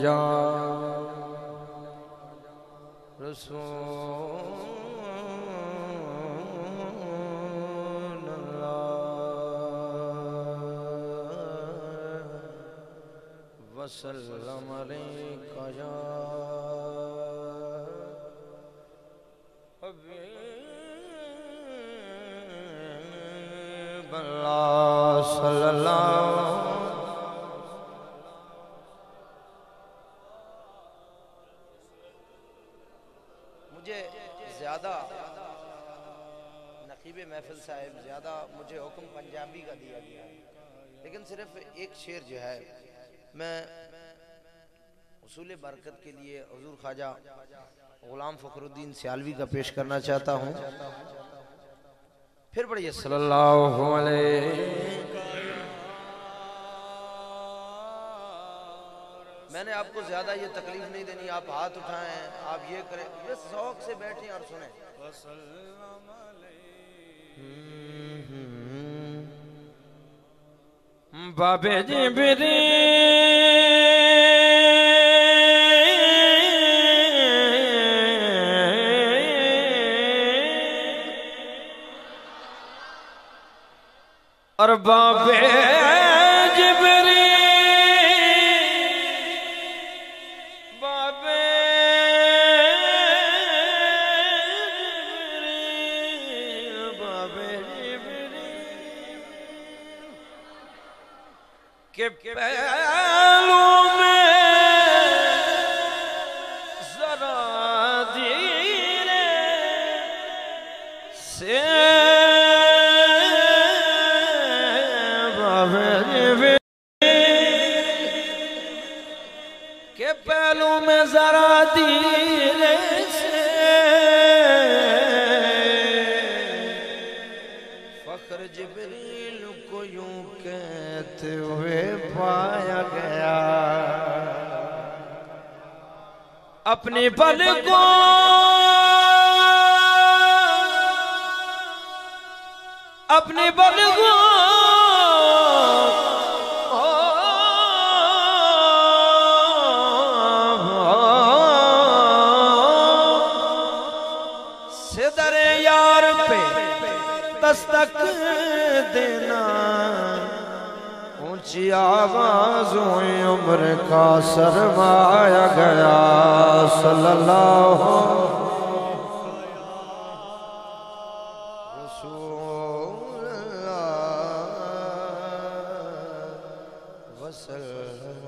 या रसूल अल्लाह वसल्लम अलैका या हबीब अल्लाह सल्लल्लाहु। मुझे ज़्यादा नकीबे महफिल साहब ज़्यादा मुझे हुक्म पंजाबी का दिया गया है, लेकिन सिर्फ एक शेर जो है मैं उसूल बरकत के लिए हुजूर ख्वाजा गुलाम फखरुद्दीन सियालवी का पेश करना चाहता हूँ। फिर पढ़िए सल्लल्लाहु अलैहि। मैंने आपको ज्यादा ये तकलीफ नहीं देनी, आप हाथ उठाएं, आप ये करें, ये शौक से बैठें और सुने। बाबे जिब्रील और बाबे के पहलू में जरा धीरे से के पहलू में जरा धीरे से फख्र जिब्रील को यूं कहते हुए पाया गया। अपनी पलकों अपनी पलकों से दरे यार पे दस्तक देना, ऊंची आवाज़ों उम्र का सरमाया गया। सल्लल्लाहु रसूल अल्लाह वसल्लम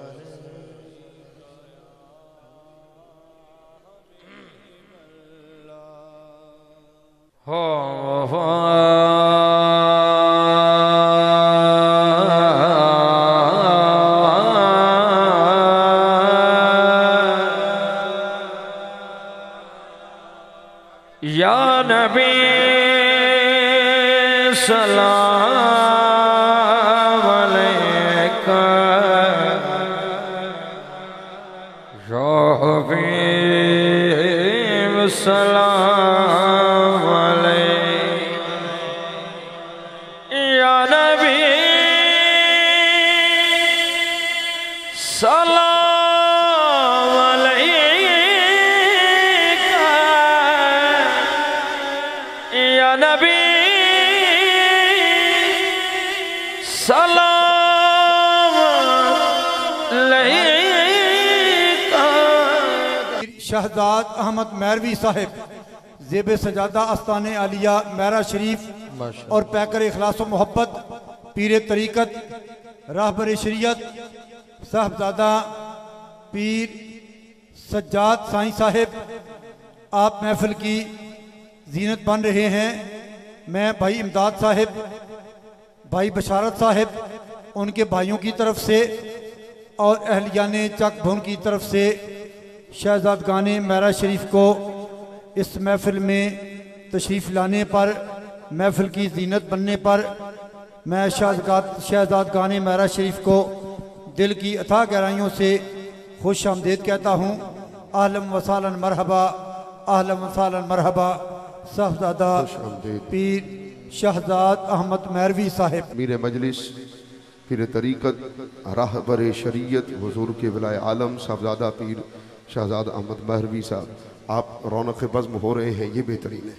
हो या नबी सलाम अलैका या हबीब सलाम अलैका या नबी सलाम नबी सलाम अलैका। शहजाद अहमद मैरवी साहिब ज़ेब सजादा आस्ताने आलिया मेरा शरीफ और पैकर इखलास व मोहब्बत पीर तरीक़त रहबर शरीयत साहबजादा पीर सज्जाद साईं साहिब आप महफिल की जीनत बन रहे हैं। मैं भाई इमदाद साहिब, भाई बशारत साहिब, उनके भाइयों की तरफ से और अहलियाने चक भुन की तरफ से शहजादगाने मेरा शरीफ को इस महफिल में तशरीफ़ लाने पर, महफिल की जीनत बनने पर मैं शहजादगाने मेरा शरीफ को दिल की अथाह गहराइयों से खुश आमदीद कहता हूँ। आहलन वसालन मरहबा, आहलन वसालन मरहबा साहबजादा पीर शहजाद अहमद मैरवी साहिब। मीर मजलिस पीर तरीक़त राहबर शरीयत हुज़ूर के विलाय आलम साहबजादा पीर शहजाद अहमद महरवी साहब, आप रौनक बज़्म हो रहे हैं, ये बेहतरीन है।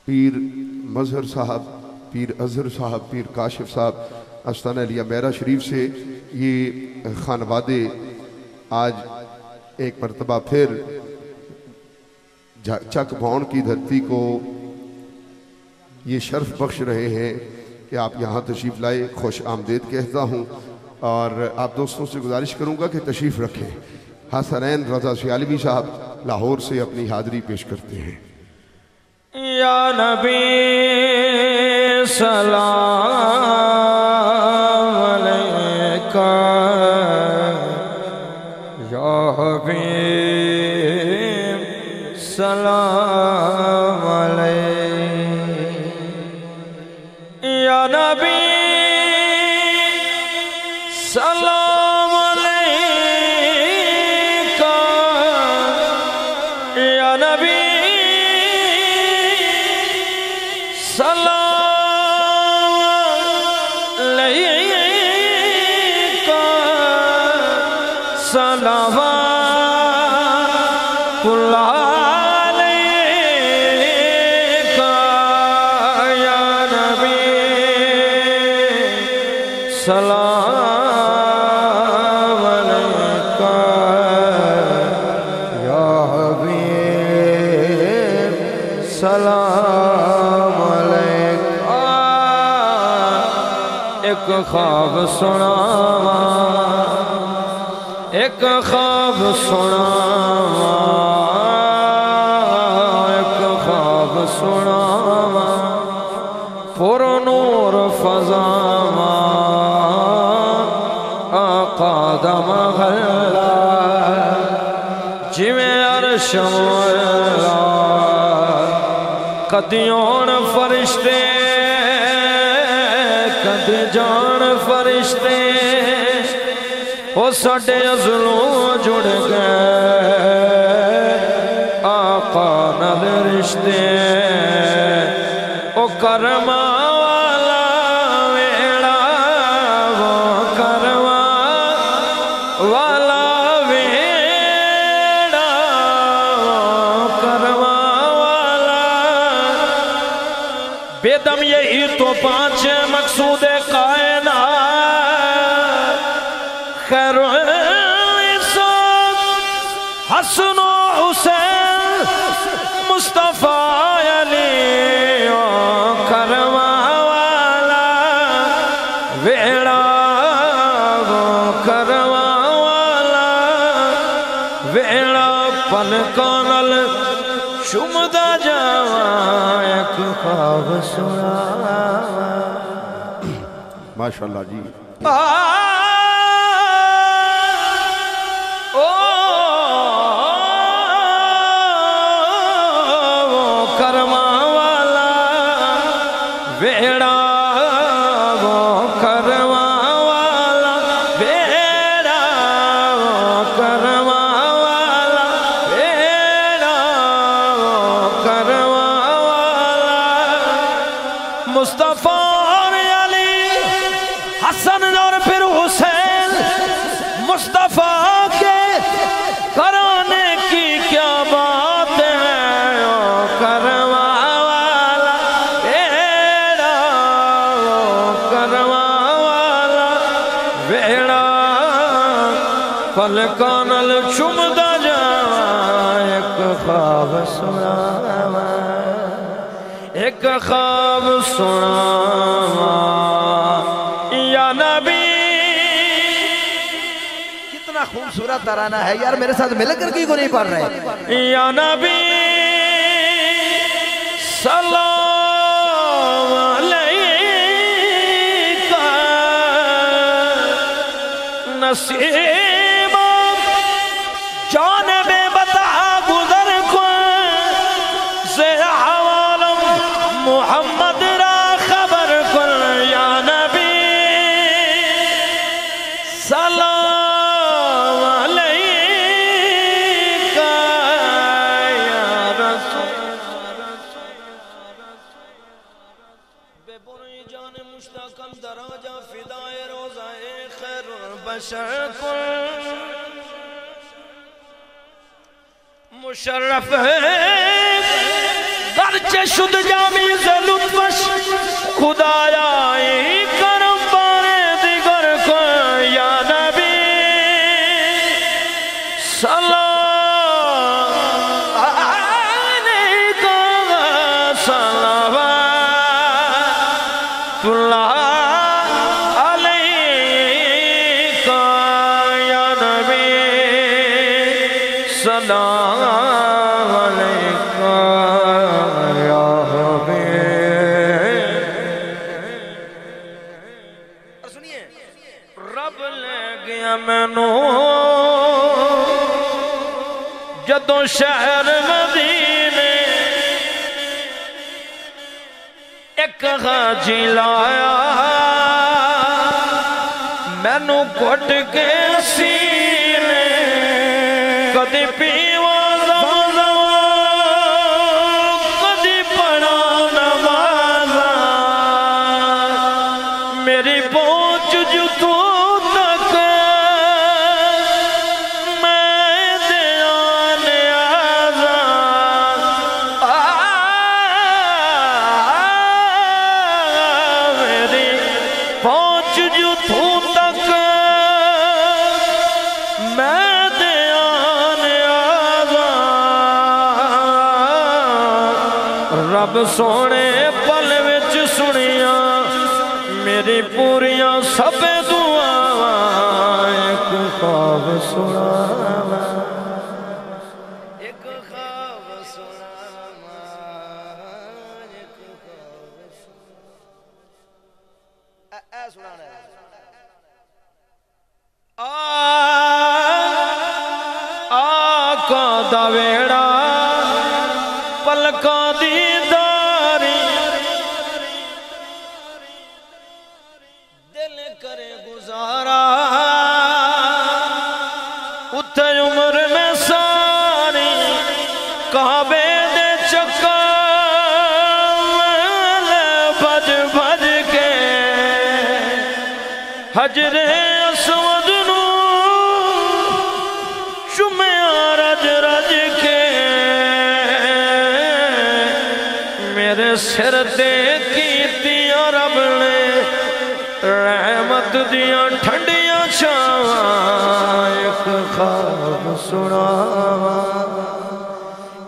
पीर मजहर साहब, पीर अजहर साहब, पीर काशिफ साहब आस्ताना लिया मेरा शरीफ से ये खानवादे आज एक मरतबा फिर चक भौन की धरती को ये शर्फ बख्श रहे हैं कि आप यहाँ तशरीफ़ लाए। खुश आमदेद कहता हूँ और आप दोस्तों से गुजारिश करूँगा कि तशरीफ़ रखें। हसनैन रज़ा सियालवी साहब लाहौर से अपनी हाज़िरी पेश करते हैं। या नबी सलाम अलैका, या हबीब सलाम अलैका, या नबी सलाम अलैका, या नबी सलाम अलैका, या हबीब सलाम अलैका। एक ख्वाब सुनावा, एक ख्वाब सुनावा, एक ख्वाब सुनावा, पुर नूर फज़ावा, आका दा महल्ला जिवें अर्श मोला, कदी आउण फरिश्ते कदी जान फरिश्ते, ओ साडे अज़लों जुड़ गए आका नाल रिश्ते। ओ करमा वाला वेड़ा, वो करमा वाला वेड़ा, वो करमा वाला बेदम यही तो पांच मकसूद कायना, खैर हसन हुसैन मुस्तफ़ा अली, करवा वाला वेड़ा, वो करवा वाला वेड़ा, पन कानल चुमदा जावा, एक ख्वाब सुनावा। माशाअल्लाह जी। करवा वाला वेड़ा, वो करवा वाला वेड़ा, वो करवा वाला वेड़ा, वो करवा वाला मुस्तफ़ा अली हसन और फिर हुसैन मुस्तफ़ा के कराने की क्या बात है। करवा वाला वेड़ा, वो करवा वाला वेड़ा, पल कानल चुमदा जावा, एक ख्वाब सुनावा, एक ख्वाब सुनावा, या नबी। कितना खूबसूरत तराना है यार, मेरे साथ मिलकर क्यों नहीं पढ़ रहे। या नबी सलाम अलैका, नसीब जान में बता गुजर को से हवालम मोहम्मद रा खबर को, या नबी सलाम अलैका, या रसूल मुशर्रफ गर्चे शुद्ध जामी से लुत्फश खुदाया करम पारे दिगर को या नबी सलाम अलैका सलावतुल्लाह अलैका या नबी सलाम अलैका या हबीब। और सुनिए रब ले गया मैनू जदों शहर मदीने एक हाजी लाया मैनू घुट के सीने कदी पीवा कदी पढ़ा नमाज़ा मेरी पहुंच जुतों तक मैं ध्यान आजा मेरी पहुंच जुतों तक मैं रब सोने पल विच सुनिया मेरी पूरियां सब दुआवां एक ख्वाब सुनावा एक ख्वाब सुनावा एक ख्वाब सुनाना आका दा वेड़ा पलका दी दारी दिल करे गुजारा उथे उम्र में सारी काबे दे चक्कर भज भज के हजरे असवद नू चुमिया रज रज के मेरे सिर ते कीतियां रब ने रहमत दियां ठंडियां छावां एक ख्वाब सुनावा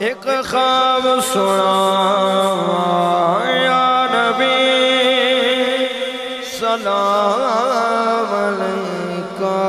एक ख्वाब सुनावा या नबी सलाम अलैका।